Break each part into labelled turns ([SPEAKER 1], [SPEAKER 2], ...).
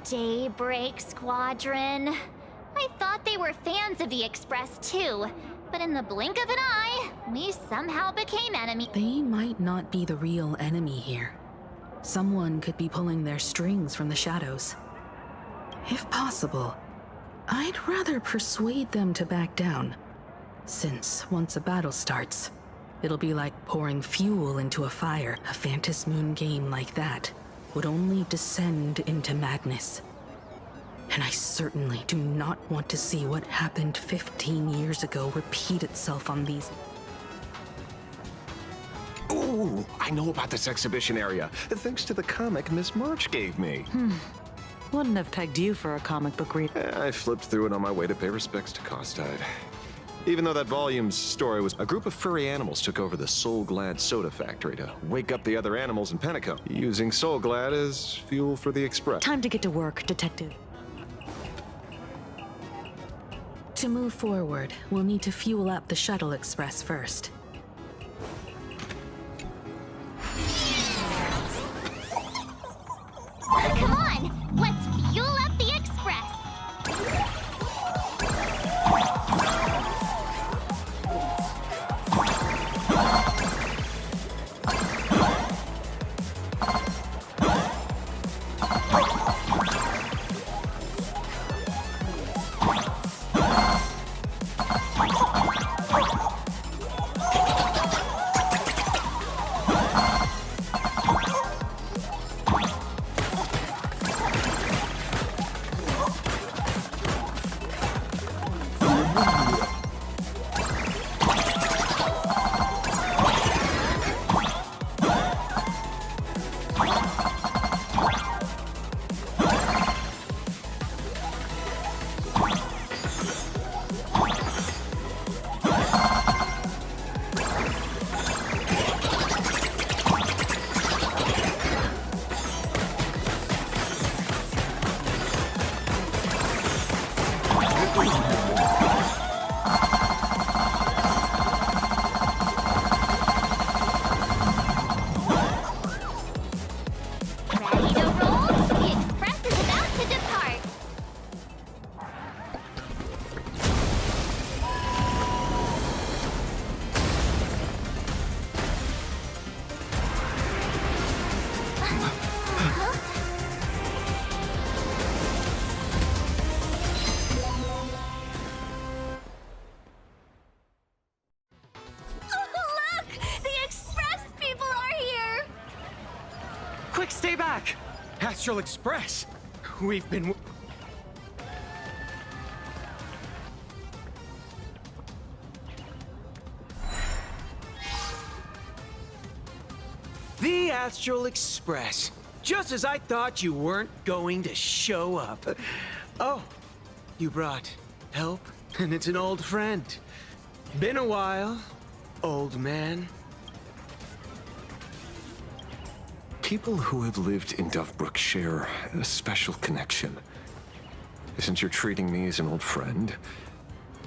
[SPEAKER 1] Daybreak Squadron. I thought they were fans of the Express too, but in the blink of an eye, we somehow became enemies.
[SPEAKER 2] They might not be the real enemy here. Someone could be pulling their strings from the shadows. If possible, I'd rather persuade them to back down, since once a battle starts, it'll be like pouring fuel into a fire. A Phantom Moon game like that would only descend into madness. And I certainly do not want to see what happened 15 years ago repeat itself on these.
[SPEAKER 3] Ooh, I know about this exhibition area, thanks to the comic Miss March gave me.
[SPEAKER 4] Wouldn't have pegged you for a comic book reader.
[SPEAKER 3] I flipped through it on my way to pay respects to Costide. Even though that volume's story was a group of furry animals took over the Soul Glad soda factory to wake up the other animals in Penteco, using Soul Glad as fuel for the Express.
[SPEAKER 4] Time to get to work, Detective.
[SPEAKER 2] To move forward, we'll need to fuel up the Shuttle Express first.
[SPEAKER 1] Come on, let's fuel up the Express. Ready to roll? The Express is about to depart. Look! The Express people are here!
[SPEAKER 5] Quick, stay back! Astral Express! We've been... The Astral Express. Just as I thought you weren't going to show up. Oh, you brought help? And it's an old friend. Been a while, old man.
[SPEAKER 3] People who have lived in Dovebrook share a special connection. Since you're treating me as an old friend,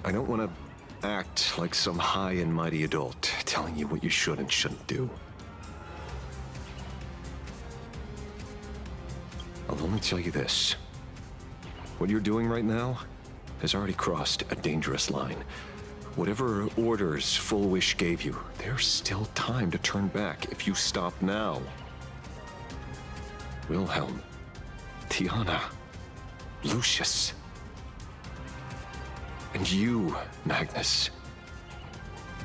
[SPEAKER 3] I don't want to act like some high and mighty adult telling you what you should and shouldn't do. I'll only tell you this. What you're doing right now has already crossed a dangerous line. Whatever orders Full Wish gave you, there's still time to turn back if you stop now. Wilhelm, Tiana, Lucius, and you, Magnus.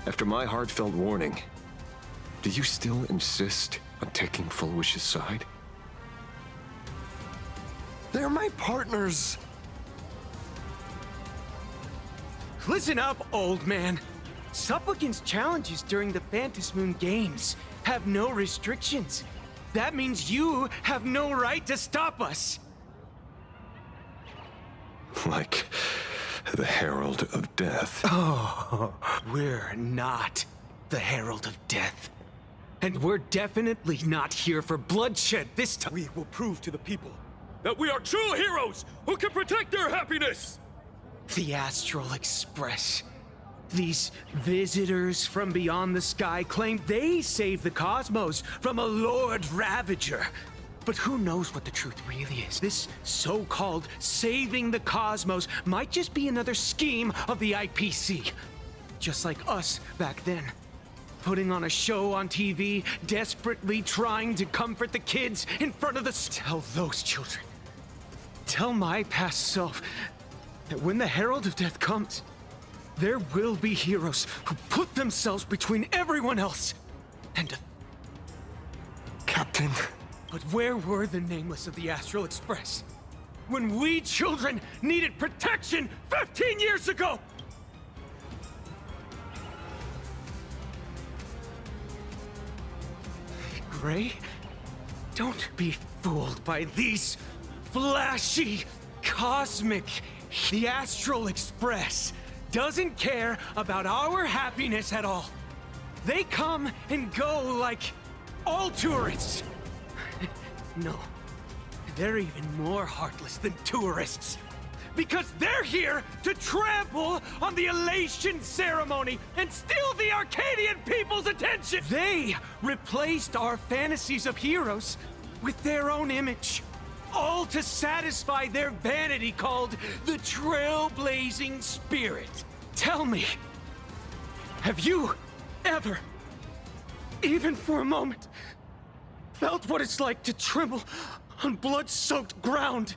[SPEAKER 3] After my heartfelt warning, do you still insist on taking Full Wish's side? They're my partners.
[SPEAKER 5] Listen up, old man. Supplicant's challenges during the Phantom Moon Games have no restrictions. That means you have no right to stop us.
[SPEAKER 3] Like the Herald of Death.
[SPEAKER 5] Oh, we're not the Herald of Death. And we're definitely not here for bloodshed this time.
[SPEAKER 6] We will prove to the people that we are true heroes who can protect their happiness!
[SPEAKER 5] The Astral Express. These visitors from beyond the sky claim they saved the cosmos from a Lord Ravager. But who knows what the truth really is? This so-called saving the cosmos might just be another scheme of the IPC. Just like us back then. Putting on a show on TV, desperately trying to comfort the kids in front of the... Tell those children. Tell my past self that when the Herald of Death comes, there will be heroes who put themselves between everyone else and...
[SPEAKER 7] Captain.
[SPEAKER 5] But where were the nameless of the Astral Express? When we children needed protection 15 years ago! Gray, don't be fooled by these flashy, cosmic... The Astral Express doesn't care about our happiness at all. They come and go like all tourists. No, they're even more heartless than tourists. Because they're here to trample on the elation ceremony and steal the Arcadian people's attention! They replaced our fantasies of heroes with their own image. All to satisfy their vanity called the Trailblazing Spirit. Tell me, have you ever, even for a moment, felt what it's like to tremble on blood-soaked ground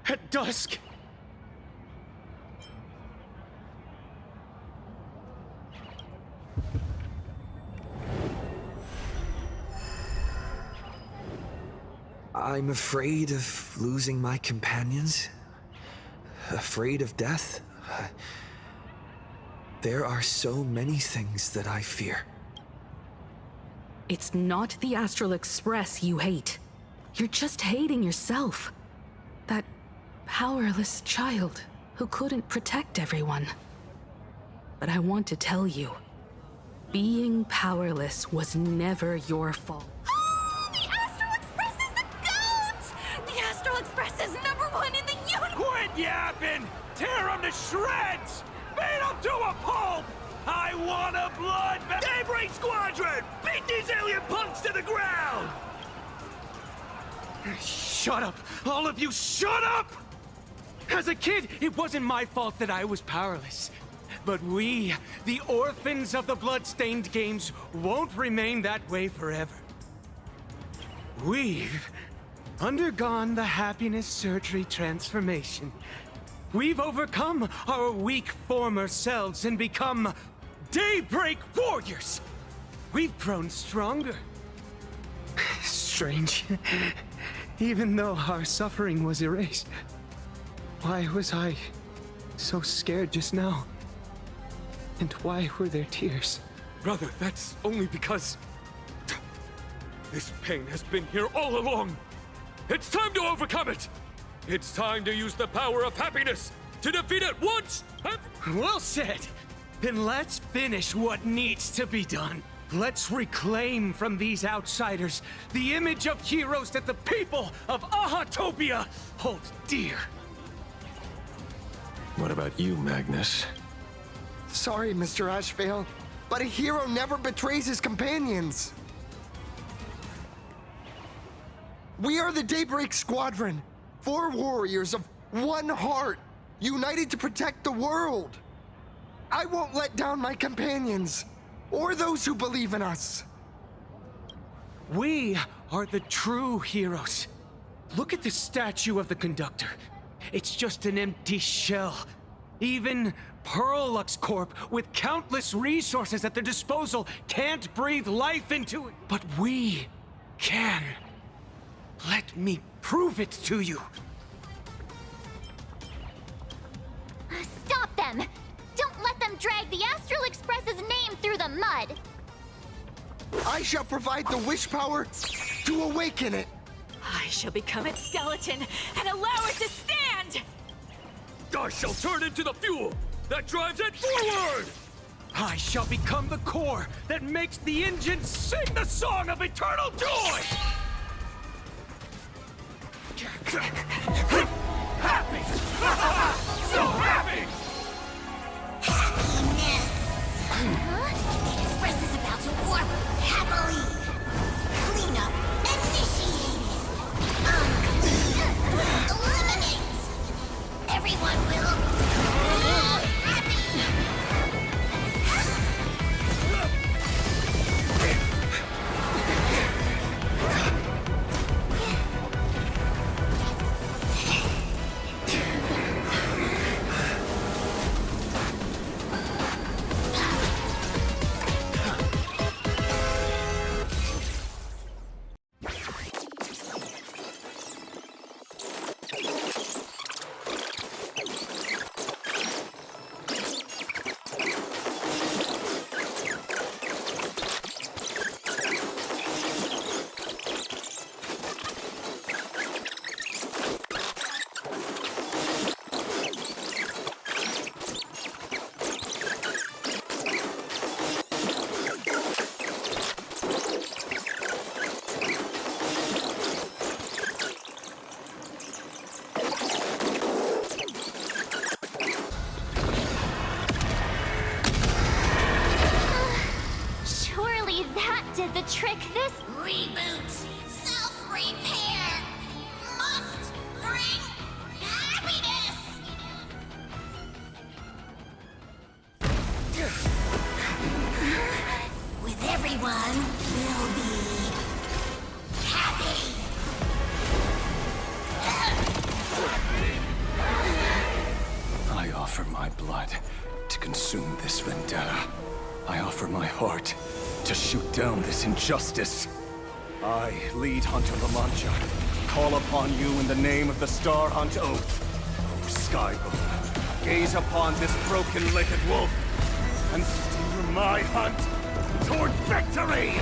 [SPEAKER 5] at dusk?
[SPEAKER 7] I'm afraid of losing my companions. Afraid of death. There are so many things that I fear.
[SPEAKER 2] It's not the Astral Express you hate. You're just hating yourself. That powerless child who couldn't protect everyone. But I want to tell you, being powerless was never your fault.
[SPEAKER 1] The Astral Express is the GOAT! The Astral Express is #1 in the universe!
[SPEAKER 5] Quit yapping! Tear them to shreds! Beat them to a pulp! I want a bloodbath!
[SPEAKER 6] Daybreak Squadron! Beat these alien punks to the ground!
[SPEAKER 5] Shut up! All of you, shut up! As a kid, it wasn't my fault that I was powerless. But we, the orphans of the bloodstained games, won't remain that way forever. We've undergone the happiness surgery transformation. We've overcome our weak former selves and become Daybreak warriors. We've grown stronger. Strange. Even though our suffering was erased, why was I so scared just now? And why were there tears?
[SPEAKER 6] Brother, that's only because... this pain has been here all along. It's time to overcome it! It's time to use the power of happiness to defeat it once and...
[SPEAKER 5] Well said! Then let's finish what needs to be done. Let's reclaim from these outsiders the image of heroes that the people of Ahatopia hold dear.
[SPEAKER 3] What about you, Magnus?
[SPEAKER 7] Sorry, Mr. Ashvale, but a hero never betrays his companions. We are the Daybreak Squadron, 4 warriors of one heart, united to protect the world. I won't let down my companions, or those who believe in us.
[SPEAKER 5] We are the true heroes. Look at the statue of the conductor. It's just an empty shell. Even Pearlux Corp, with countless resources at their disposal, can't breathe life into it. But we can. Let me prove it to you.
[SPEAKER 1] Stop them! Don't let them drag the Astral Express's name through the mud!
[SPEAKER 7] I shall provide the wish power to awaken it.
[SPEAKER 8] I shall become its skeleton and allow it to stand!
[SPEAKER 6] I shall turn into the fuel that drives it forward!
[SPEAKER 5] I shall become the core that makes the engine sing the song of eternal joy!
[SPEAKER 6] Happy! So happy!
[SPEAKER 1] Happiness! Huh? The Express is about to warp happily! Cleanup initiated!
[SPEAKER 9] for my heart to shoot down this injustice. I, lead Hunter La Mancha, call upon you in the name of the Star Hunt Oath. O Skybow, gaze upon this broken-legged wolf and steer my hunt toward victory!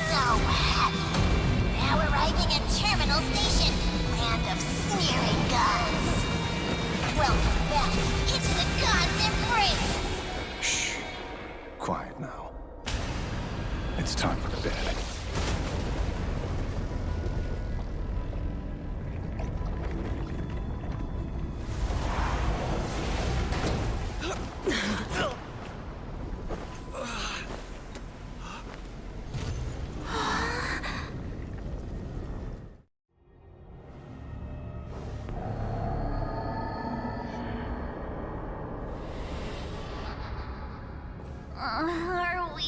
[SPEAKER 10] So happy. Now arriving at Terminal Station, land of sneering gods. Welcome back into the gods' embrace.
[SPEAKER 9] Shh. Quiet now. It's time for bed.
[SPEAKER 1] Are we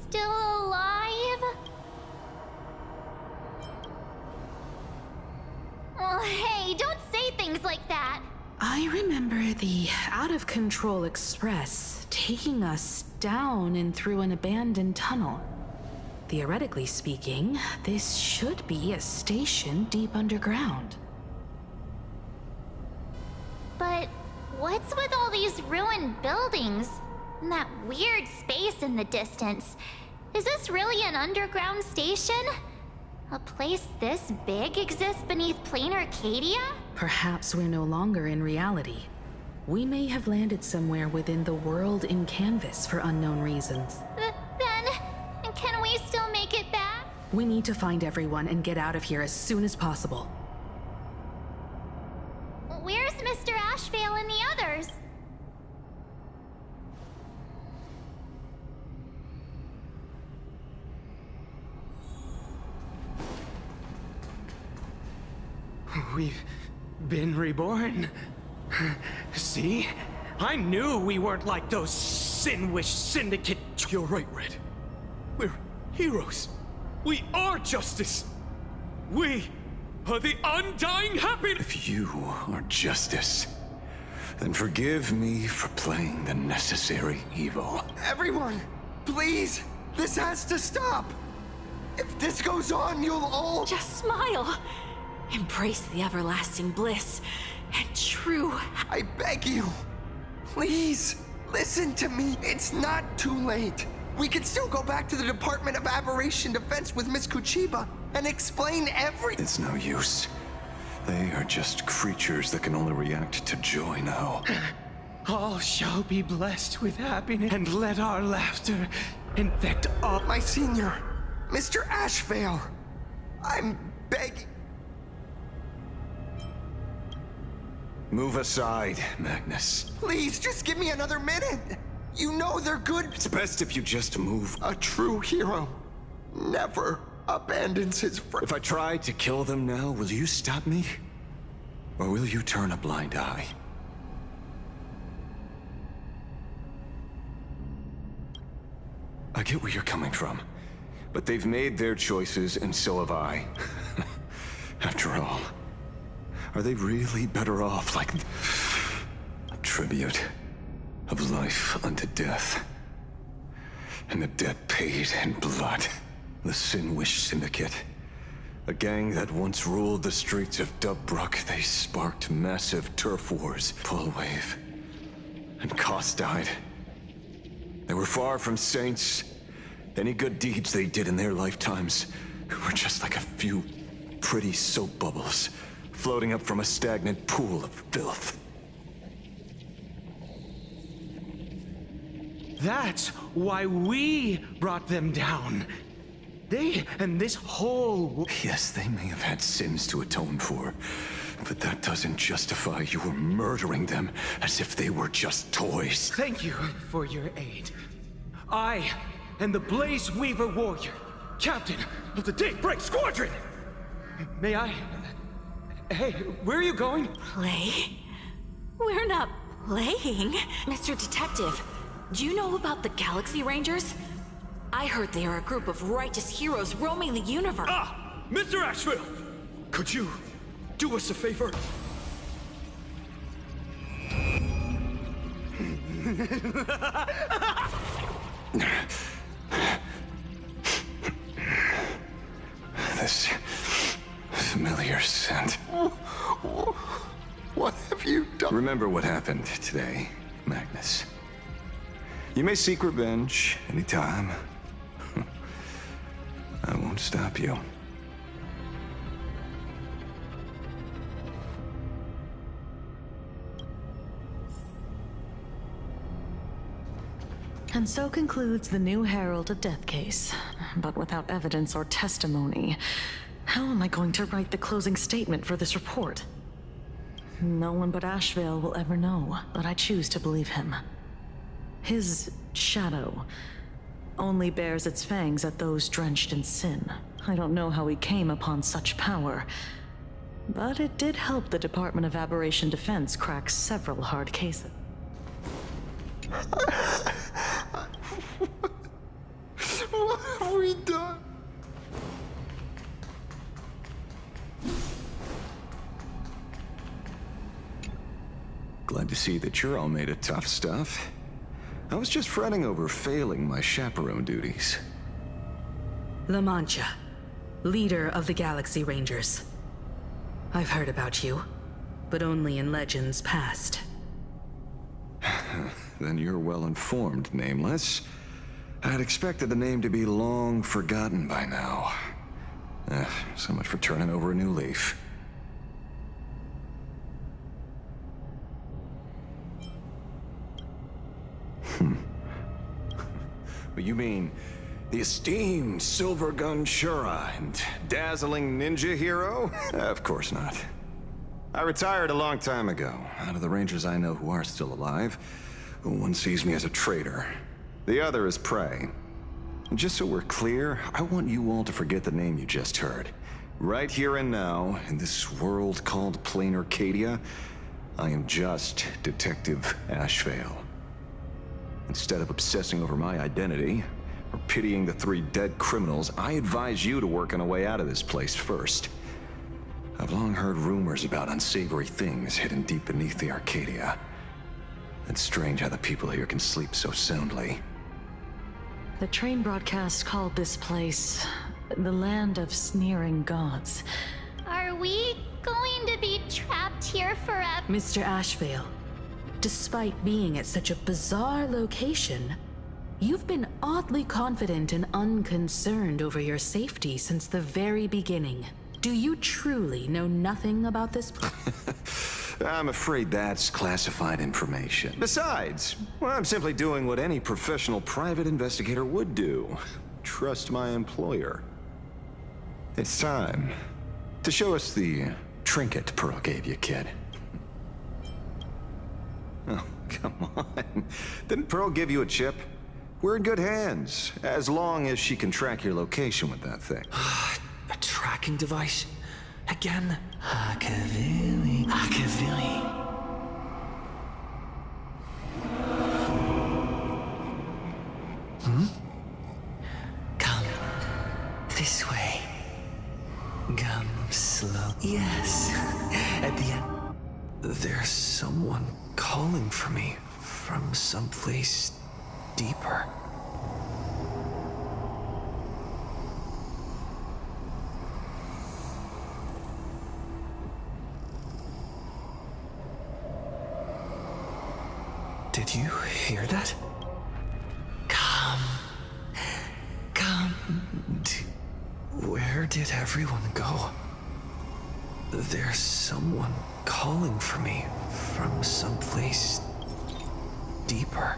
[SPEAKER 1] still alive? Oh, hey, don't say things like that.
[SPEAKER 2] I remember the out-of-control express taking us down and through an abandoned tunnel. Theoretically speaking, this should be a station deep underground.
[SPEAKER 1] But what's with all these ruined buildings? And that weird space in the distance. Is this really an underground station? A place this big exists beneath plain Arcadia?
[SPEAKER 2] Perhaps we're no longer in reality. We may have landed somewhere within the world in canvas for unknown reasons.
[SPEAKER 1] Then, can we still make it back?
[SPEAKER 2] We need to find everyone and get out of here as soon as possible.
[SPEAKER 1] Where's Mr. Ashvale and the others?
[SPEAKER 5] We've been reborn. See? I knew we weren't like those Sin-Wish Syndicate.
[SPEAKER 6] You're right, Red. We're heroes. We are justice. We are the undying happiness.
[SPEAKER 3] If you are justice, then forgive me for playing the necessary evil.
[SPEAKER 7] Everyone, please, this has to stop. If this goes on, you'll all...
[SPEAKER 8] Just smile. Embrace the everlasting bliss and true.
[SPEAKER 7] I beg you, please, listen to me. It's not too late. We can still go back to the Department of Aberration Defense with Miss Kuchiba and explain everything.
[SPEAKER 3] It's no use. They are just creatures that can only react to joy now.
[SPEAKER 5] All shall be blessed with happiness, and let our laughter infect all.
[SPEAKER 7] My senior, Mr. Ashvale, I'm begging.
[SPEAKER 3] Move aside, Magnus.
[SPEAKER 7] Please, just give me another minute. You know they're good.
[SPEAKER 3] It's best if you just move.
[SPEAKER 7] A true hero never abandons his friend.
[SPEAKER 3] If I try to kill them now, will you stop me? Or will you turn a blind eye? I get where you're coming from, but they've made their choices and so have I. After all, are they really better off like a tribute of life unto death? And the debt paid in blood. The Sin-Wish Syndicate. A gang that once ruled the streets of Daybreak. They sparked massive turf wars. Pullwave. And Koss died. They were far from saints. Any good deeds they did in their lifetimes were just like a few pretty soap bubbles floating up from a stagnant pool of filth.
[SPEAKER 5] That's why we brought them down. They and this whole...
[SPEAKER 3] Yes, they may have had sins to atone for, but that doesn't justify your murdering them as if they were just toys.
[SPEAKER 5] Thank you for your aid. I am the Blaze Weaver Warrior, captain of the Daybreak Squadron. May I... Hey, where are you going?
[SPEAKER 8] Play? We're not playing. Mr. Detective, do you know about the Galaxy Rangers? I heard they are a group of righteous heroes roaming the universe.
[SPEAKER 6] Ah! Mr. Ashville! Could you do us a favor?
[SPEAKER 3] This familiar scent.
[SPEAKER 7] What have you done?
[SPEAKER 3] Remember what happened today, Magnus. You may seek revenge anytime. I won't stop you.
[SPEAKER 4] And so concludes the new Herald of Death case. But without evidence or testimony, how am I going to write the closing statement for this report? No one but Ashvale will ever know, but I choose to believe him. His shadow only bears its fangs at those drenched in sin. I don't know how he came upon such power, but it did help the Department of Aberration Defense crack several hard cases.
[SPEAKER 7] What have we done?
[SPEAKER 3] Glad to see that you're all made of tough stuff. I was just fretting over failing my chaperone duties.
[SPEAKER 2] La Mancha, leader of the Galaxy Rangers. I've heard about you, but only in legends past.
[SPEAKER 3] Then you're well informed, Nameless. I'd expected the name to be long forgotten by now. So much for turning over a new leaf. But you mean the esteemed Silver Gun Shura and dazzling ninja hero? Of course not. I retired a long time ago. Out of the Rangers I know who are still alive, one sees me as a traitor. The other is prey. And just so we're clear, I want you all to forget the name you just heard. Right here and now, in this world called Plain Arcadia, I am just Detective Ashvale. Instead of obsessing over my identity, or pitying the 3 dead criminals, I advise you to work on a way out of this place first. I've long heard rumors about unsavory things hidden deep beneath the Arcadia. It's strange how the people here can sleep so soundly.
[SPEAKER 4] The train broadcast called this place the Land of Sneering Gods.
[SPEAKER 1] Are we going to be trapped here forever?
[SPEAKER 2] Mr. Ashvale, despite being at such a bizarre location, you've been oddly confident and unconcerned over your safety since the very beginning. Do you truly know nothing about this place?
[SPEAKER 3] I'm afraid that's classified information. Besides, well, I'm simply doing what any professional private investigator would do. Trust my employer. It's time to show us the trinket Pearl gave you, kid. Oh, come on. Didn't Pearl give you a chip? We're in good hands, as long as she can track your location with that thing.
[SPEAKER 5] A tracking device? Again?
[SPEAKER 11] Akavili. Come this way. Come slow. Yes. At the end.
[SPEAKER 5] There's someone calling for me from someplace deeper. Did you hear that?
[SPEAKER 11] Come.
[SPEAKER 5] Where did everyone go? There's someone calling for me from someplace deeper.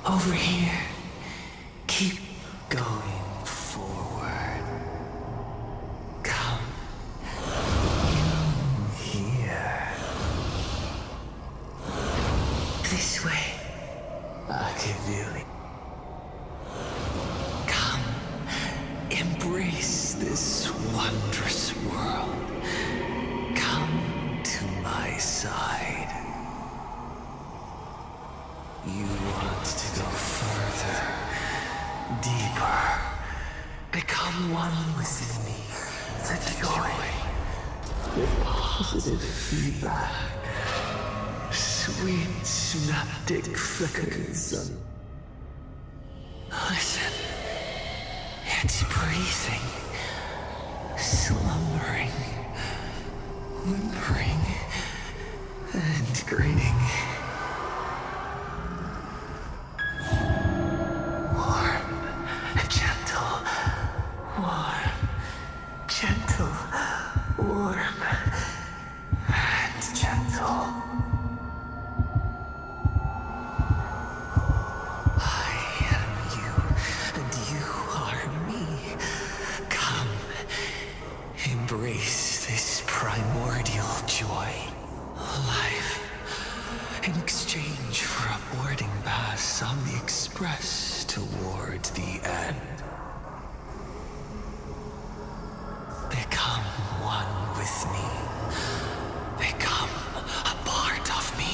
[SPEAKER 11] Over here. Keep going forward. Come. In here. This way. Akavili. Come. Embrace this wondrous world. my side. You want to go further, deeper, become one with me. The joy, the positive feedback, sweet synaptic flickers. Listen, it's breathing, slumbering, whimpering, and grinning. Warm, gentle, warm, gentle, warm, and gentle. I am you, and you are me. Come, embrace this primordial joy. Life, in exchange for a boarding pass on the express toward the end. Become one with me. Become a part of me.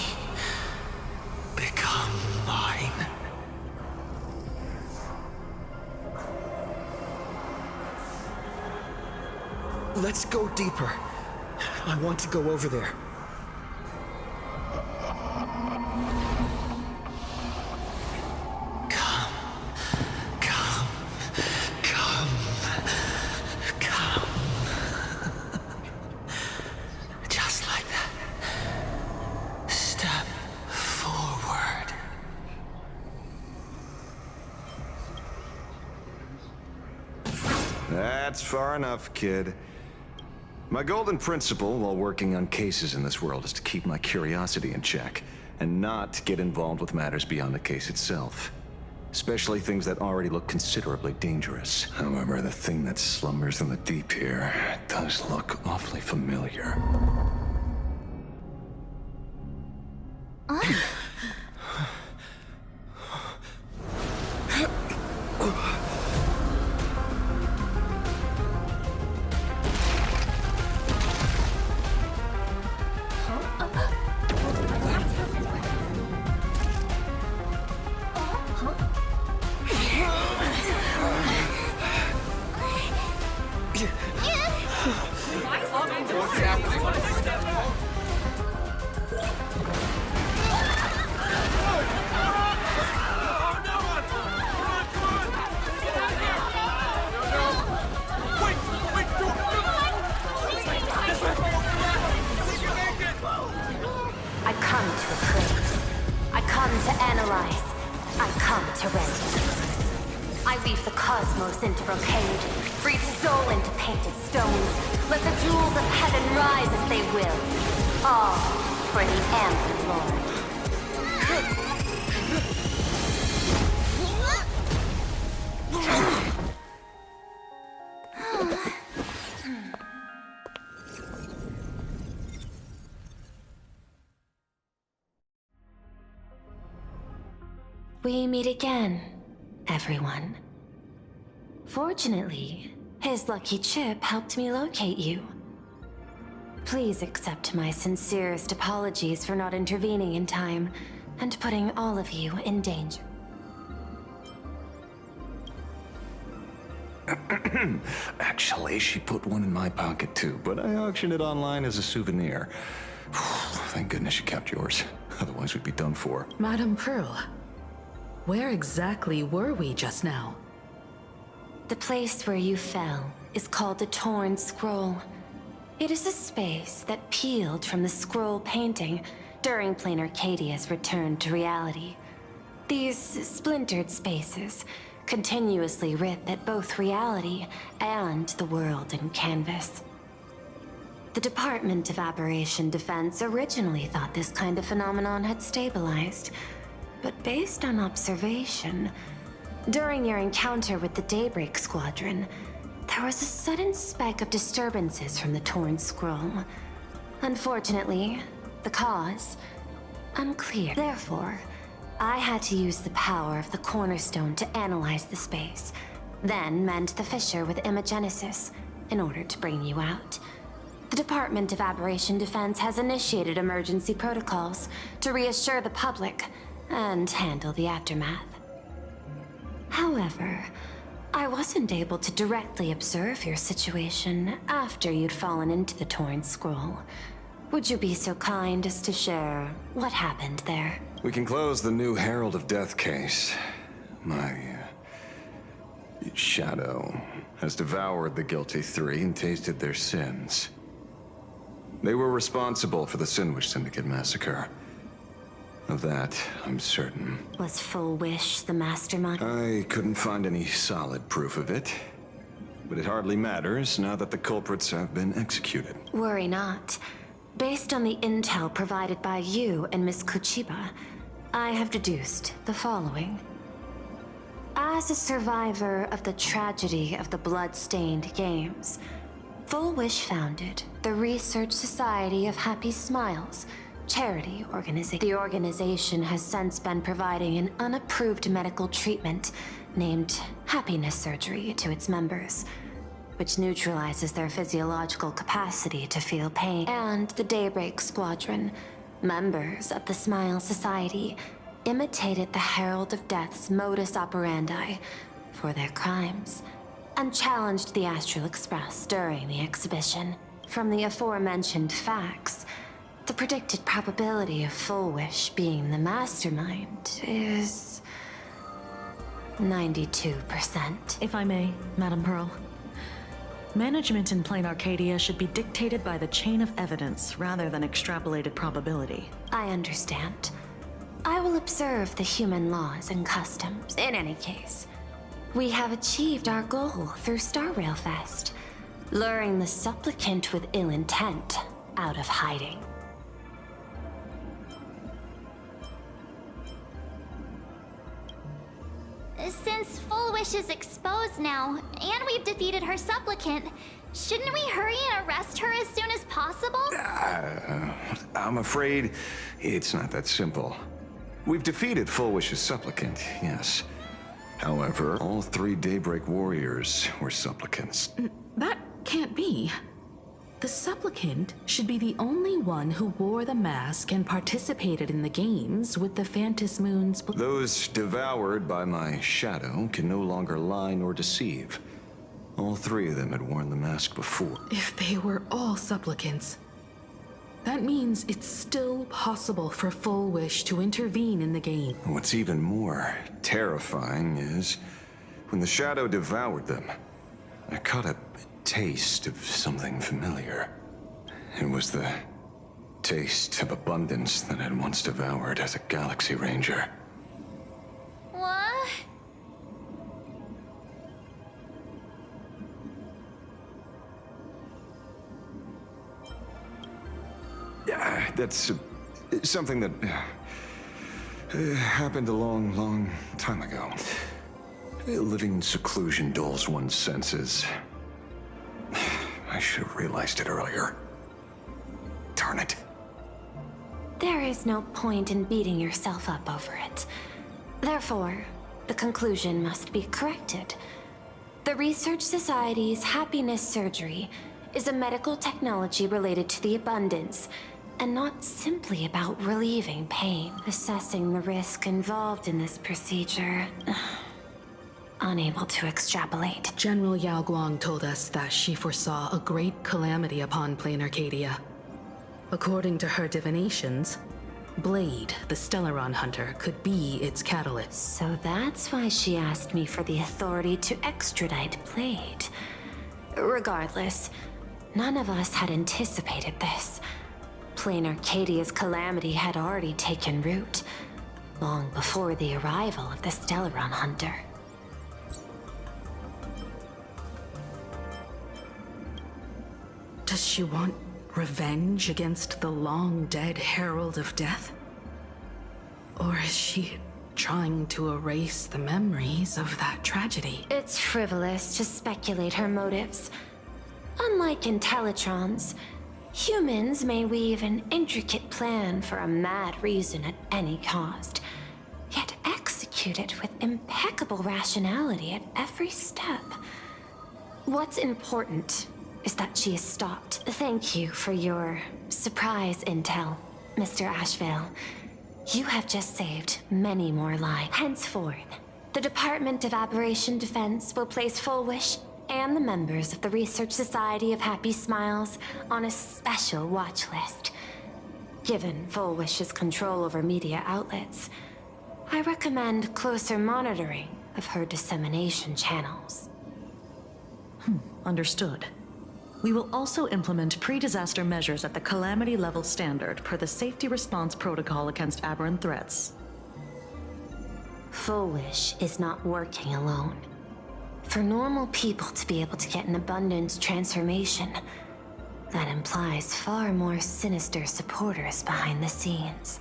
[SPEAKER 11] Become mine.
[SPEAKER 7] Let's go deeper. I want to go over there.
[SPEAKER 11] Come, come, come, come. Just like that. Step forward.
[SPEAKER 3] That's far enough, kid. My golden principle while working on cases in this world is to keep my curiosity in check, and not get involved with matters beyond the case itself. Especially things that already look considerably dangerous. However, the thing that slumbers in the deep here does look awfully familiar.
[SPEAKER 12] I come to appraise. I come to analyze. I come to render. I weave the cosmos into brocade, breathe soul into painted stones. Let the jewels of heaven rise as they will. All for the Amber Lord. We meet again, everyone. Fortunately, his lucky chip helped me locate you. Please accept my sincerest apologies for not intervening in time and putting all of you in danger.
[SPEAKER 3] Actually, she put one in my pocket too, but I auctioned it online as a souvenir. Thank goodness you kept yours. Otherwise we'd be done for.
[SPEAKER 2] Madame Pearl, where exactly were we just now?
[SPEAKER 12] The place where you fell is called the Torn Scroll. It is a space that peeled from the scroll painting during Plain Arcadia's return to reality. These splintered spaces continuously rip at both reality and the world in canvas. The Department of Aberration Defense originally thought this kind of phenomenon had stabilized, but based on observation, during your encounter with the Daybreak Squadron, there was a sudden spike of disturbances from the Torn Scroll. Unfortunately, the cause, unclear. Therefore, I had to use the power of the Cornerstone to analyze the space, then mend the fissure with imagenesis in order to bring you out. The Department of Aberration Defense has initiated emergency protocols to reassure the public and handle the aftermath. However, I wasn't able to directly observe your situation after you'd fallen into the Torn Scroll. Would you be so kind as to share what happened there?
[SPEAKER 3] We can close the new Herald of Death case. My shadow has devoured the guilty three and tasted their sins. They were responsible for the Sinwish Syndicate massacre. Of that, I'm certain.
[SPEAKER 12] Was Full Wish the mastermind?
[SPEAKER 3] I couldn't find any solid proof of it. But it hardly matters now that the culprits have been executed.
[SPEAKER 12] Worry not. Based on the intel provided by you and Miss Kuchiba, I have deduced the following. As a survivor of the tragedy of the Blood-Stained Games, Full Wish founded the Research Society of Happy Smiles, charity organization. The organization has since been providing an unapproved medical treatment named happiness surgery to its members, which neutralizes their physiological capacity to feel pain. And the Daybreak Squadron, members of the Smile Society, imitated the Herald of Death's modus operandi for their crimes, and challenged the Astral Express during the exhibition. From the aforementioned facts, the predicted probability of Full Wish being the mastermind is 92%.
[SPEAKER 4] If I may, Madam Pearl. Management in Plain Arcadia should be dictated by the chain of evidence rather than extrapolated probability.
[SPEAKER 12] I understand. I will observe the human laws and customs. In any case, we have achieved our goal through Starrail Fest, luring the supplicant with ill intent out of hiding.
[SPEAKER 1] Since Full Wish is exposed now, and we've defeated her supplicant, shouldn't we hurry and arrest her as soon as possible?
[SPEAKER 3] I'm afraid it's not that simple. We've defeated Full Wish's supplicant, yes. However, all three Daybreak warriors were supplicants.
[SPEAKER 2] That can't be. The supplicant should be the only one who wore the mask and participated in the games with the Phantom Moon's...
[SPEAKER 3] Those devoured by my shadow can no longer lie nor deceive. All three of them had worn the mask before.
[SPEAKER 2] If they were all supplicants, that means it's still possible for Full Wish to intervene in the game.
[SPEAKER 3] What's even more terrifying is, when the shadow devoured them, I caught a taste of something familiar. It was the taste of abundance that I'd once devoured as a Galaxy Ranger.
[SPEAKER 1] What?
[SPEAKER 3] That's something that happened a long, long time ago. Living in seclusion dulls one's senses. I should have realized it earlier. Darn it.
[SPEAKER 12] There is no point in beating yourself up over it. Therefore, the conclusion must be corrected. The Research Society's happiness surgery is a medical technology related to the abundance, and not simply about relieving pain. Assessing the risk involved in this procedure... unable to extrapolate.
[SPEAKER 2] General Yao Guang told us that she foresaw a great calamity upon Plain Arcadia. According to her divinations, Blade, the Stellaron hunter, could be its catalyst.
[SPEAKER 12] So that's why she asked me for the authority to extradite Blade. Regardless, none of us had anticipated this. Plain Arcadia's calamity had already taken root, long before the arrival of the Stellaron hunter.
[SPEAKER 2] Does she want revenge against the long-dead Herald of Death? Or is she trying to erase the memories of that tragedy?
[SPEAKER 12] It's frivolous to speculate her motives. Unlike Intellitrons, humans may weave an intricate plan for a mad reason at any cost, yet execute it with impeccable rationality at every step. What's important is that she is stopped. Thank you for your surprise intel, Mr. Ashvale. You have just saved many more lives. Henceforth, the Department of Aberration Defense will place Full Wish and the members of the Research Society of Happy Smiles on a special watch list. Given Full Wish's control over media outlets, I recommend closer monitoring of her dissemination channels.
[SPEAKER 4] Understood. We will also implement pre-disaster measures at the calamity level standard per the safety response protocol against aberrant threats.
[SPEAKER 12] Full Wish is not working alone. For normal people to be able to get an abundance transformation, that implies far more sinister supporters behind the scenes.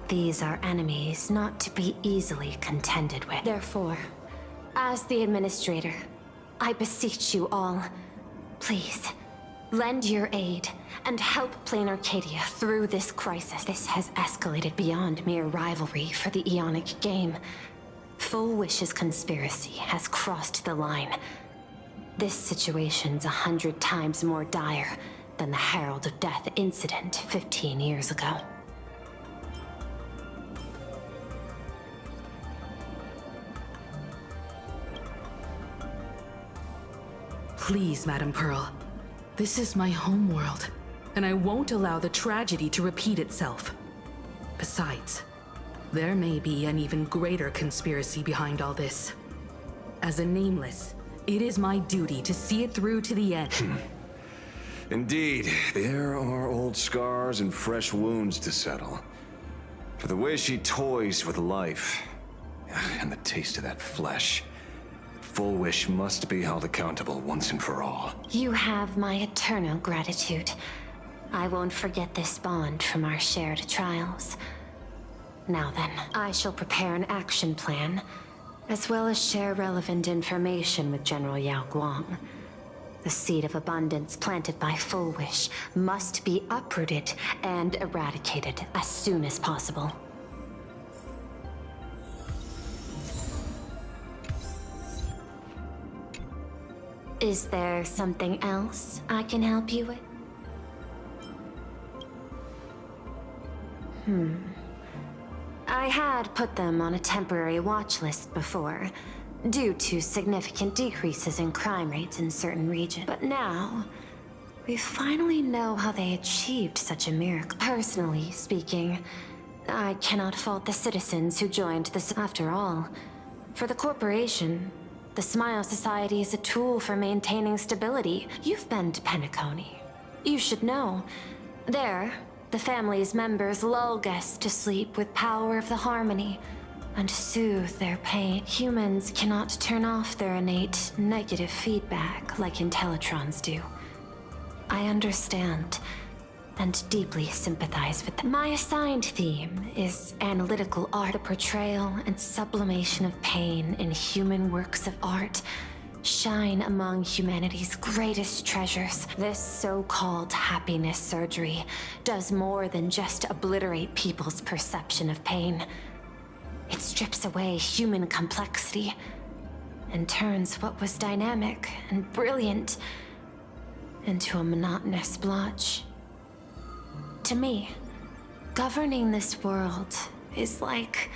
[SPEAKER 12] These are enemies not to be easily contended with. Therefore, as the administrator, I beseech you all, please, lend your aid and help Plain Arcadia through this crisis. This has escalated beyond mere rivalry for the Ionic game. Full Wish's conspiracy has crossed the line. This situation's 100 times more dire than the Herald of Death incident 15 years ago.
[SPEAKER 2] Please, Madam Pearl. This is my homeworld, and I won't allow the tragedy to repeat itself. Besides, there may be an even greater conspiracy behind all this. As a Nameless, it is my duty to see it through to the end.
[SPEAKER 3] Indeed, there are old scars and fresh wounds to settle. For the way she toys with life, and the taste of that flesh, Full Wish must be held accountable once and for all.
[SPEAKER 12] You have my eternal gratitude. I won't forget this bond from our shared trials. Now then, I shall prepare an action plan, as well as share relevant information with General Yao Guang. The seed of abundance planted by Full Wish must be uprooted and eradicated as soon as possible. Is there something else I can help you with? I had put them on a temporary watch list before, due to significant decreases in crime rates in certain regions. But now, we finally know how they achieved such a miracle. Personally speaking, I cannot fault the citizens who joined this. After all, for the corporation, the Smile Society is a tool for maintaining stability. You've been to Penacony. You should know. There, the family's members lull guests to sleep with power of the harmony and soothe their pain. Humans cannot turn off their innate negative feedback like Intellitrons do. I understand and deeply sympathize with them. My assigned theme is analytical art, the portrayal and sublimation of pain in human works of art shine among humanity's greatest treasures. This so-called happiness surgery does more than just obliterate people's perception of pain. It strips away human complexity and turns what was dynamic and brilliant into a monotonous blotch. To me, governing this world is like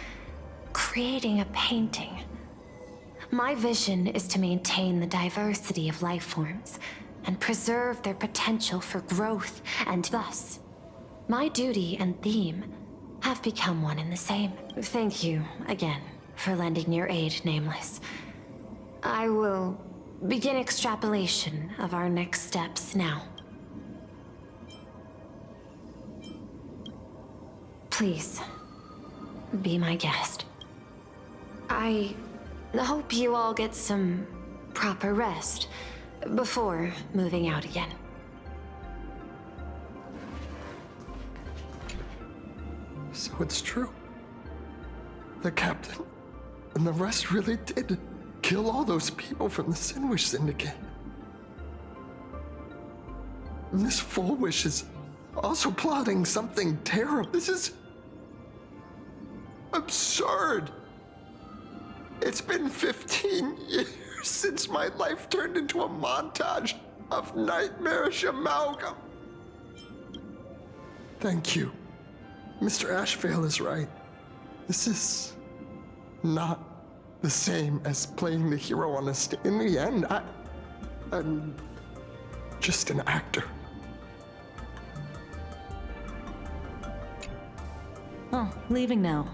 [SPEAKER 12] creating a painting. My vision is to maintain the diversity of life forms and preserve their potential for growth, and thus, my duty and theme have become one and the same. Thank you again for lending your aid, Nameless. I will begin extrapolation of our next steps now. Please, be my guest. I hope you all get some proper rest before moving out again.
[SPEAKER 7] So it's true. The captain and the rest really did kill all those people from the Sinwish Syndicate. And this Full Wish is also plotting something terrible. This is absurd. It's been 15 years since my life turned into a montage of nightmarish amalgam. Thank you. Mr. Ashvale is right. This is not the same as playing the hero on a stage. In the end, I'm just an actor.
[SPEAKER 4] Oh, leaving now.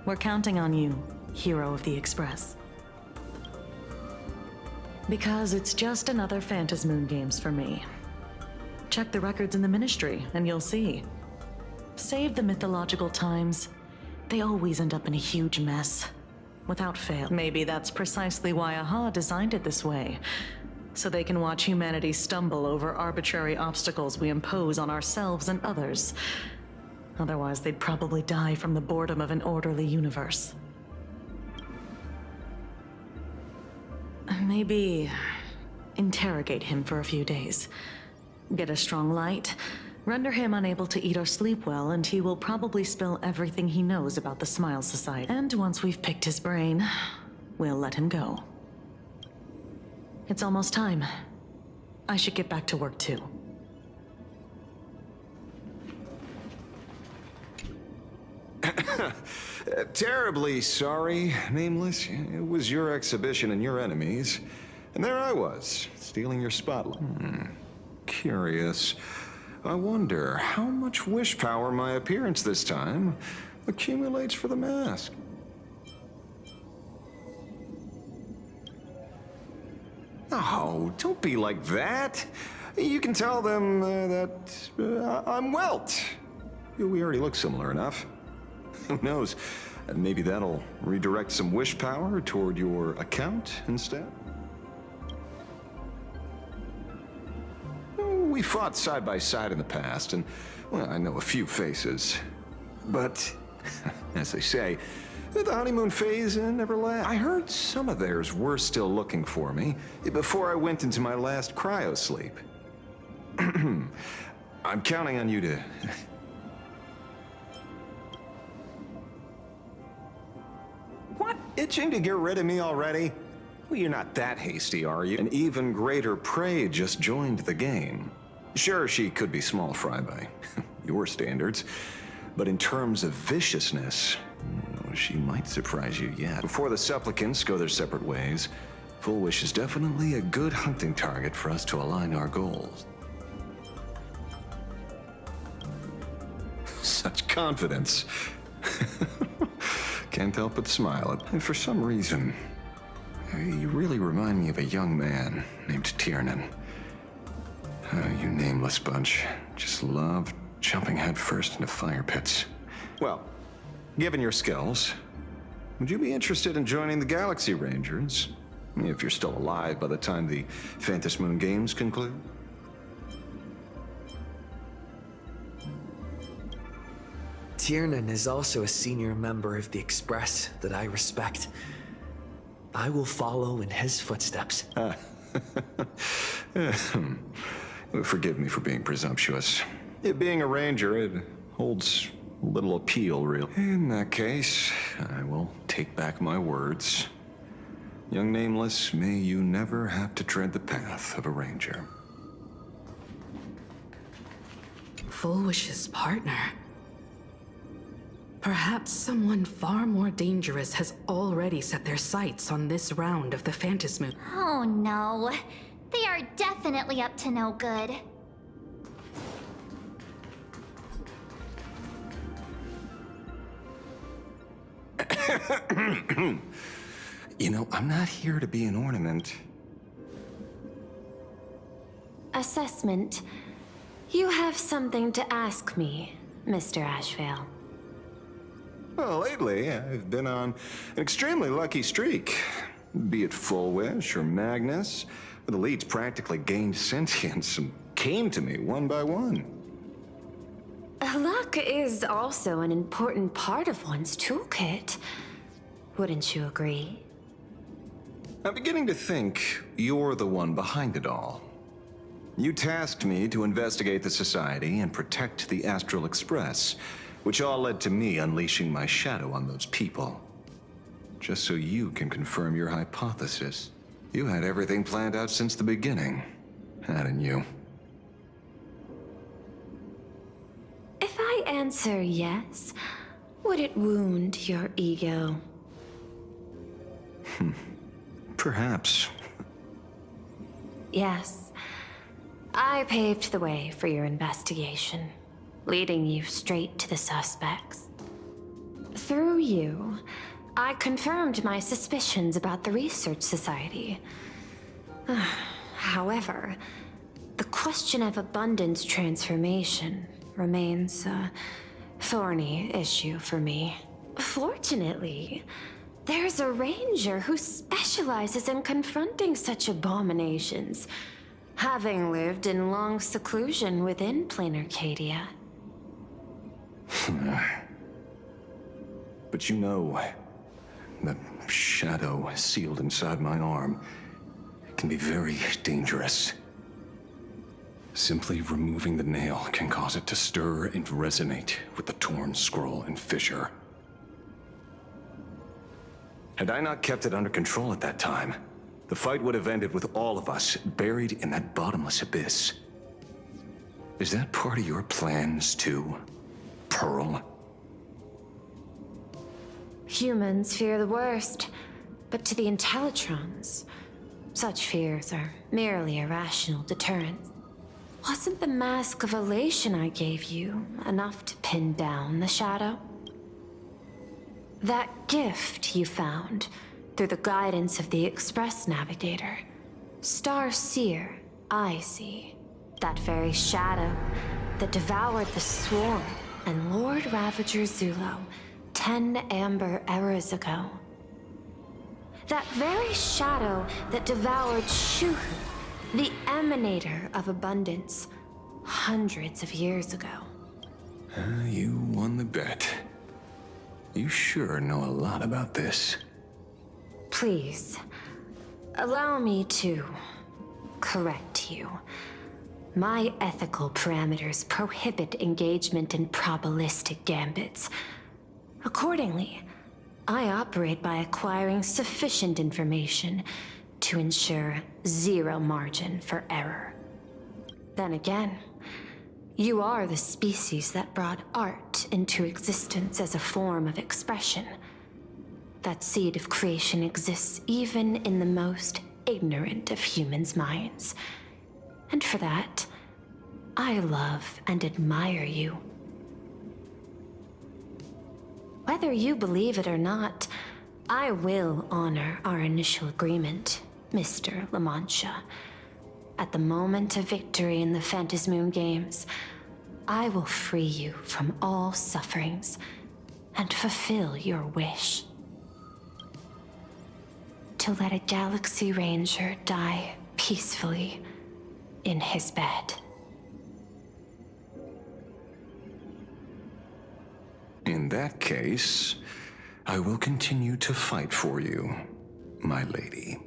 [SPEAKER 4] We're counting on you, hero of the Express. Because it's just another Phantasmoon Games for me. Check the records in the Ministry, and you'll see. Save the mythological times. They always end up in a huge mess. Without fail. Maybe that's precisely why AHA designed it this way. So they can watch humanity stumble over arbitrary obstacles we impose on ourselves and others. Otherwise, they'd probably die from the boredom of an orderly universe. Maybe interrogate him for a few days. Get a strong light, render him unable to eat or sleep well, and he will probably spill everything he knows about the Smile Society. And once we've picked his brain, we'll let him go. It's almost time. I should get back to work too.
[SPEAKER 3] Terribly sorry, Nameless. It was your exhibition and your enemies. And there I was, stealing your spotlight. Curious. I wonder how much wish power my appearance this time accumulates for the mask. Oh, don't be like that. You can tell them that I'm Welt. We already look similar enough. Who knows? Maybe that'll redirect some wish power toward your account instead. We fought side by side in the past, and well, I know a few faces. But, as they say, the honeymoon phase never lasts. I heard some of theirs were still looking for me before I went into my last cryo sleep. I'm counting on you to... What? Itching to get rid of me already? Well, you're not that hasty, are you? An even greater prey just joined the game. Sure, she could be small fry by your standards, but in terms of viciousness, she might surprise you yet. Before the supplicants go their separate ways, Full Wish is definitely a good hunting target for us to align our goals. Such confidence. Can't help but smile. And for some reason, you really remind me of a young man named Tiernan. You nameless bunch just love jumping headfirst into fire pits. Well, given your skills, would you be interested in joining the Galaxy Rangers? If you're still alive by the time the Phantasmoon Games conclude?
[SPEAKER 11] Tiernan is also a senior member of the Express that I respect. I will follow in his footsteps.
[SPEAKER 3] Forgive me for being presumptuous. Being a ranger, it holds little appeal, really. In that case, I will take back my words. Young Nameless, may you never have to tread the path of a ranger.
[SPEAKER 2] Full Wish's partner. Perhaps someone far more dangerous has already set their sights on this round of the Phantasmoon.
[SPEAKER 1] Oh no. They are definitely up to no good.
[SPEAKER 3] You know, I'm not here to be an ornament.
[SPEAKER 12] Assessment. You have something to ask me, Mr. Ashvale.
[SPEAKER 3] Well, lately, I've been on an extremely lucky streak. Be it Full Wish or Magnus, the leads practically gained sentience and came to me one by one.
[SPEAKER 12] Luck is also an important part of one's toolkit. Wouldn't you agree?
[SPEAKER 3] I'm beginning to think you're the one behind it all. You tasked me to investigate the Society and protect the Astral Express, which all led to me unleashing my shadow on those people. Just so you can confirm your hypothesis. You had everything planned out since the beginning. that in you.
[SPEAKER 12] If I answer yes, would it wound your ego?
[SPEAKER 3] Perhaps.
[SPEAKER 12] Yes. I paved the way for your investigation, leading you straight to the suspects. Through you, I confirmed my suspicions about the Research Society. However, the question of abundance transformation remains a thorny issue for me. Fortunately, there's a ranger who specializes in confronting such abominations, having lived in long seclusion within planar Cadia.
[SPEAKER 3] But you know, the shadow sealed inside my arm can be very dangerous. Simply removing the nail can cause it to stir and resonate with the torn scroll and fissure. Had I not kept it under control at that time, the fight would have ended with all of us buried in that bottomless abyss. Is that part of your plans too, Pearl?
[SPEAKER 12] Humans fear the worst, but to the Intellitrons, such fears are merely irrational deterrents. Wasn't the mask of elation I gave you enough to pin down the shadow? That gift you found through the guidance of the Express Navigator, Star Seer, I see. That very shadow that devoured the Swarm and Lord Ravager Zulo 10 amber eras ago. That very shadow that devoured Shuhu, the Emanator of Abundance, hundreds of years ago.
[SPEAKER 3] You won the bet. You sure know a lot about this.
[SPEAKER 12] Please, allow me to correct you. My ethical parameters prohibit engagement in probabilistic gambits. Accordingly, I operate by acquiring sufficient information to ensure zero margin for error. Then again, you are the species that brought art into existence as a form of expression. That seed of creation exists even in the most ignorant of humans' minds. And for that, I love and admire you. Whether you believe it or not, I will honor our initial agreement, Mr. La Mancha. At the moment of victory in the Phantasmoon Games, I will free you from all sufferings and fulfill your wish. To let a Galaxy Ranger die peacefully in his bed.
[SPEAKER 3] In that case, I will continue to fight for you, my lady.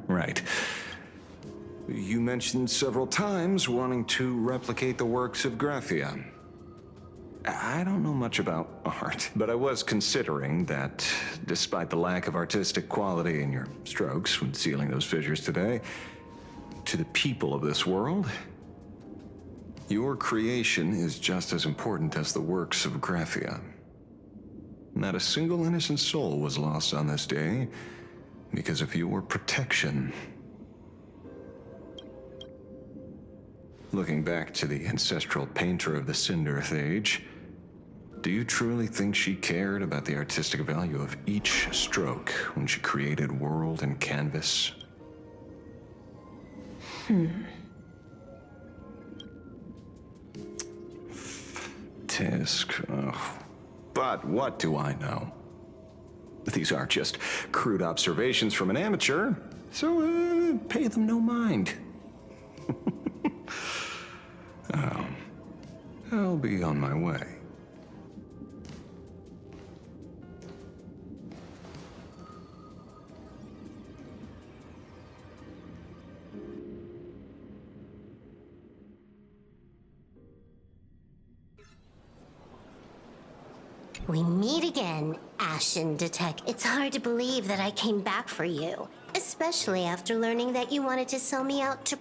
[SPEAKER 3] Right. You mentioned several times wanting to replicate the works of Graphia. I don't know much about art, but I was considering that despite the lack of artistic quality in your strokes when sealing those fissures today, to the people of this world, your creation is just as important as the works of Graphia. Not a single innocent soul was lost on this day because of your protection. Looking back to the ancestral painter of the Cinderth Age, do you truly think she cared about the artistic value of each stroke when she created world and canvas? Tisk. Oh. But what do I know? These are just crude observations from an amateur, so pay them no mind. I'll be on my way.
[SPEAKER 10] We meet again, Ashen Detect. It's hard to believe that I came back for you, especially after learning that you wanted to sell me out to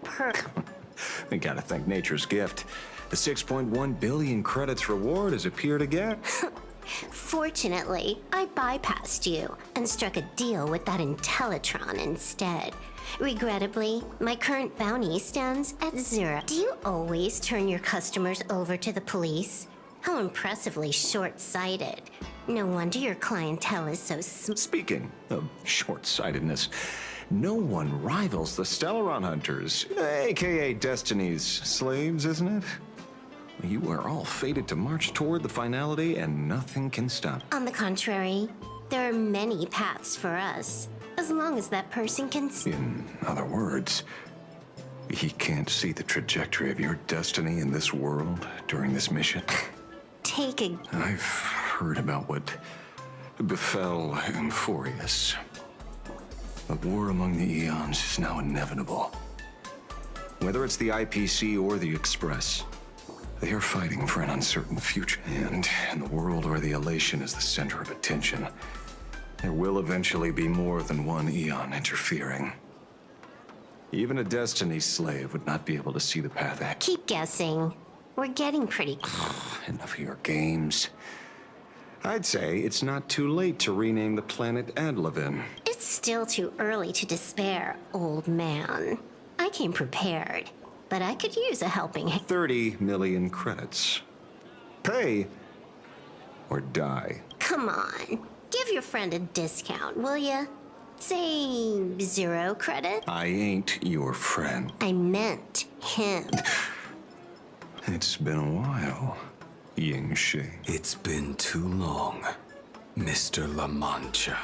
[SPEAKER 3] We gotta thank nature's gift. The 6.1 billion credits reward has appeared again.
[SPEAKER 10] Fortunately, I bypassed you and struck a deal with that Intellitron instead. Regrettably, my current bounty stands at 0. Do you always turn your customers over to the police? How impressively short-sighted. No wonder your clientele is so
[SPEAKER 3] Speaking of short-sightedness, no one rivals the Stellaron Hunters, aka Destiny's slaves, isn't it? You are all fated to march toward the finality, and nothing can stop.
[SPEAKER 10] On the contrary, there are many paths for us, as long as that person can
[SPEAKER 3] In other words, he can't see the trajectory of your destiny in this world during this mission.
[SPEAKER 10] take a...
[SPEAKER 3] I've heard about what befell Euphorius. A war among the Eons is now inevitable. Whether it's the IPC or the Express, they are fighting for an uncertain future. And in the world where the elation is the center of attention, there will eventually be more than one Eon interfering. Even a Destiny slave would not be able to see the path ahead.
[SPEAKER 10] Keep guessing. We're getting pretty...
[SPEAKER 3] Enough of your games. I'd say it's not too late to rename the planet Adlevin.
[SPEAKER 10] It's still too early to despair, old man. I came prepared, but I could use a helping hand.
[SPEAKER 3] 30 million credits. Pay or die.
[SPEAKER 10] Come on. Give your friend a discount, will ya? Say 0 credit?
[SPEAKER 3] I ain't your friend.
[SPEAKER 10] I meant him.
[SPEAKER 3] It's been a while, Yingshi.
[SPEAKER 11] It's been too long, Mr. La Mancha.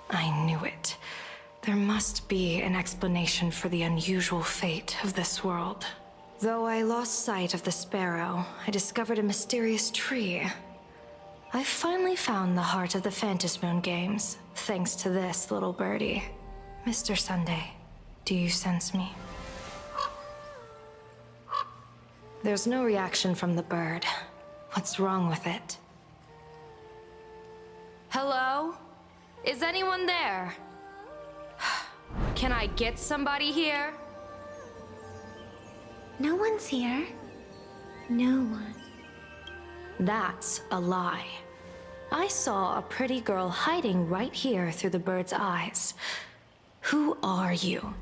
[SPEAKER 13] I knew it. There must be an explanation for the unusual fate of this world. Though I lost sight of the sparrow, I discovered a mysterious tree. I finally found the heart of the Phantasmoon games, thanks to this little birdie. Mr. Sunday, do you sense me? There's no reaction from the bird. What's wrong with it? Hello? Is anyone there? Can I get somebody here?
[SPEAKER 1] No one's here. No one.
[SPEAKER 13] That's a lie. I saw a pretty girl hiding right here through the bird's eyes. Who are you?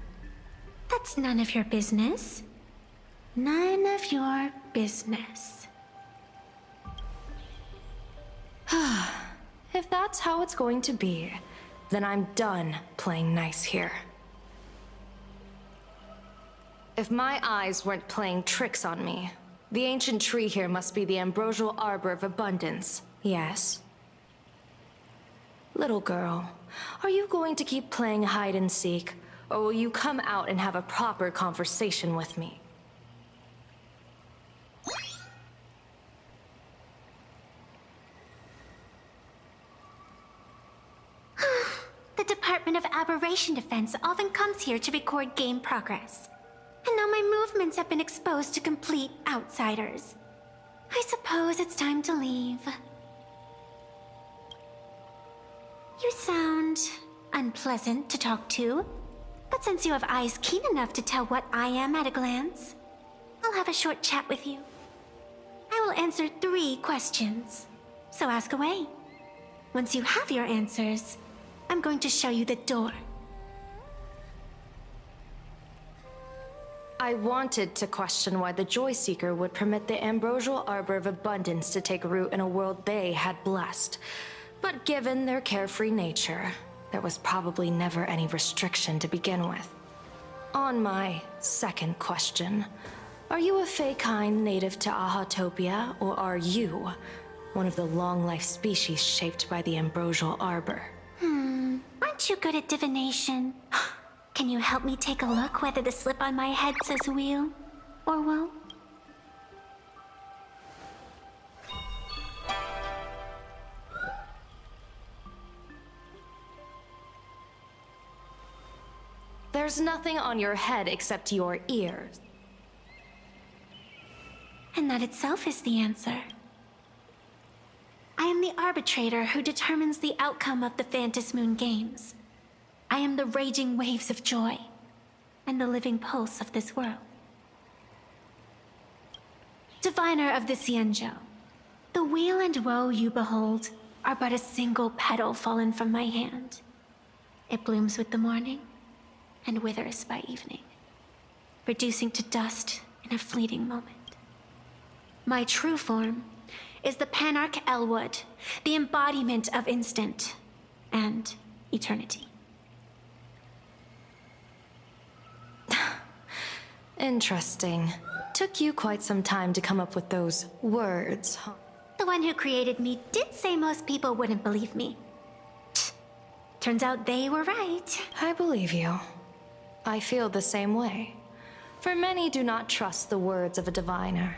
[SPEAKER 1] That's none of your business. None of your business.
[SPEAKER 13] If that's how it's going to be, then I'm done playing nice here. If my eyes weren't playing tricks on me, the ancient tree here must be the ambrosial arbor of abundance, yes? Little girl, are you going to keep playing hide and seek, or will you come out and have a proper conversation with me?
[SPEAKER 1] The Department of Aberration Defense often comes here to record game progress. And now my movements have been exposed to complete outsiders. I suppose it's time to leave. You sound unpleasant to talk to, but since you have eyes keen enough to tell what I am at a glance, I'll have a short chat with you. I will answer 3 questions, so ask away. Once you have your answers, I'm going to show you the door.
[SPEAKER 13] I wanted to question why the Joy Seeker would permit the ambrosial arbor of abundance to take root in a world they had blessed. But given their carefree nature, there was probably never any restriction to begin with. On my second question, are you a Fey-kind native to Ahatopia, or are you one of the long-life species shaped by the ambrosial arbor?
[SPEAKER 1] Aren't you good at divination? Can you help me take a look whether the slip on my head says wheel or woe?
[SPEAKER 13] There's nothing on your head except your ears.
[SPEAKER 1] And that itself is the answer. I am the arbitrator who determines the outcome of the Phantom Moon Games. I am the raging waves of joy, and the living pulse of this world. Diviner of the Xianzhou, the weal and woe you behold are but a single petal fallen from my hand. It blooms with the morning, and withers by evening, reducing to dust in a fleeting moment. My true form is the Panarch Elwood, the embodiment of instant and eternity.
[SPEAKER 13] Interesting. Took you quite some time to come up with those words, huh?
[SPEAKER 1] The one who created me did say most people wouldn't believe me. Turns out they were right.
[SPEAKER 13] I believe you. I feel the same way. For many do not trust the words of a diviner.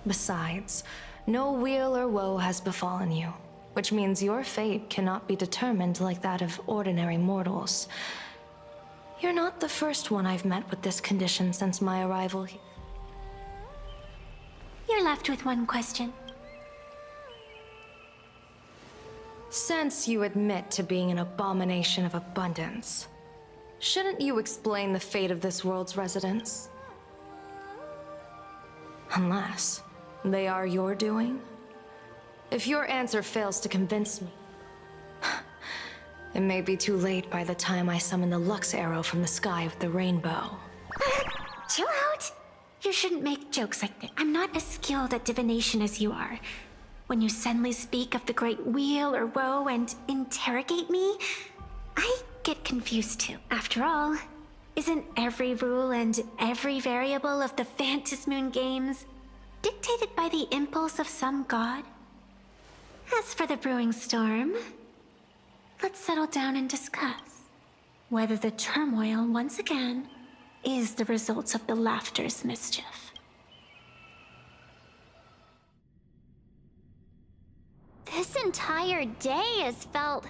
[SPEAKER 13] Besides, no weal or woe has befallen you, which means your fate cannot be determined like that of ordinary mortals. You're not the first one I've met with this condition since my arrival here.
[SPEAKER 1] You're left with one question.
[SPEAKER 13] Since you admit to being an abomination of abundance, shouldn't you explain the fate of this world's residents? Unless they are your doing? If your answer fails to convince me, it may be too late by the time I summon the Lux Arrow from the sky with the rainbow.
[SPEAKER 1] Chill out! You shouldn't make jokes like that. I'm not as skilled at divination as you are. When you suddenly speak of the great weal or woe and interrogate me, I get confused too. After all, isn't every rule and every variable of the Phantom Moon Games dictated by the impulse of some god? As for the brewing storm, let's settle down and discuss whether the turmoil, once again, is the results of the Laughter's mischief. This entire day has felt...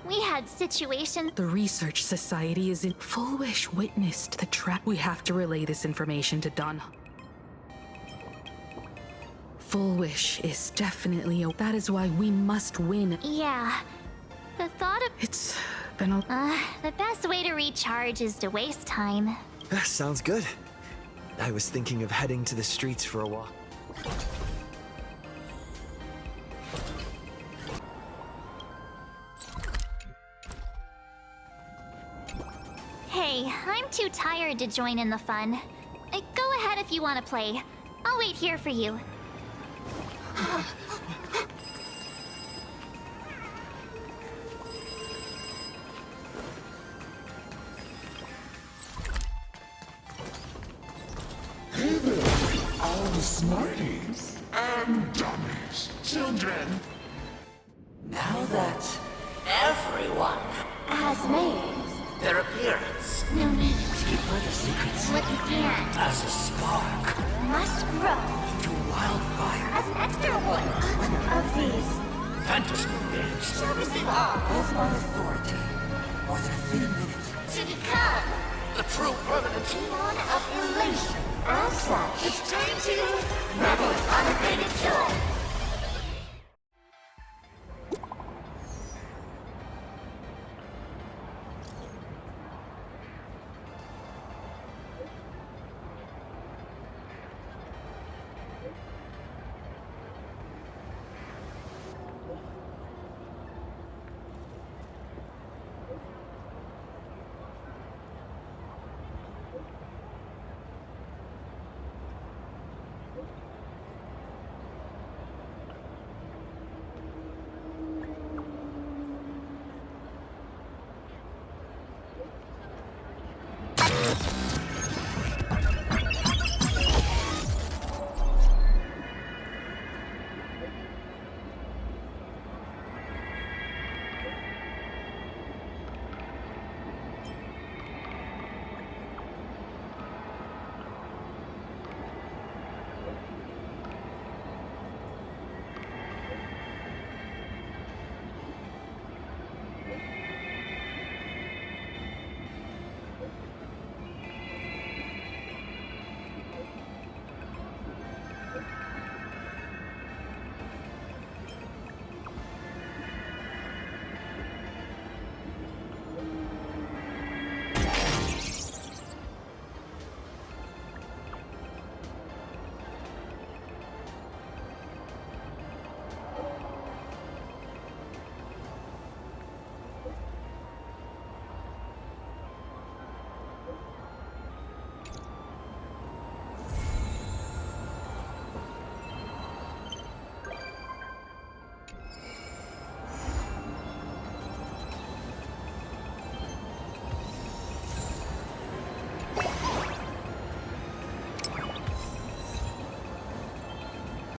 [SPEAKER 1] We had situations...
[SPEAKER 2] The Research Society is in... Full Wish witnessed the trap. We have to relay this information to Don. Full Wish is definitely... That is why we must win.
[SPEAKER 1] Yeah. The thought of...
[SPEAKER 2] It's been a...
[SPEAKER 1] the best way to recharge is to waste time.
[SPEAKER 14] Sounds good. I was thinking of heading to the streets for a walk.
[SPEAKER 1] Hey, I'm too tired to join in the fun. Go ahead if you want to play. I'll wait here for you.
[SPEAKER 15] Hey there, all the smarties and dummies, children.
[SPEAKER 16] Now that everyone
[SPEAKER 1] has made
[SPEAKER 16] their appearance,
[SPEAKER 1] no need
[SPEAKER 16] to keep further secrets.
[SPEAKER 1] What you can't
[SPEAKER 16] As a spark
[SPEAKER 1] must grow
[SPEAKER 16] into wildfire.
[SPEAKER 1] as an extra one of these
[SPEAKER 16] Phantom Moon Games
[SPEAKER 1] shall receive all
[SPEAKER 16] has my authority more than a thin minute
[SPEAKER 1] to become
[SPEAKER 16] the true permanent
[SPEAKER 1] demon of elation. As such,
[SPEAKER 16] It's time to
[SPEAKER 1] revel in unabated joy.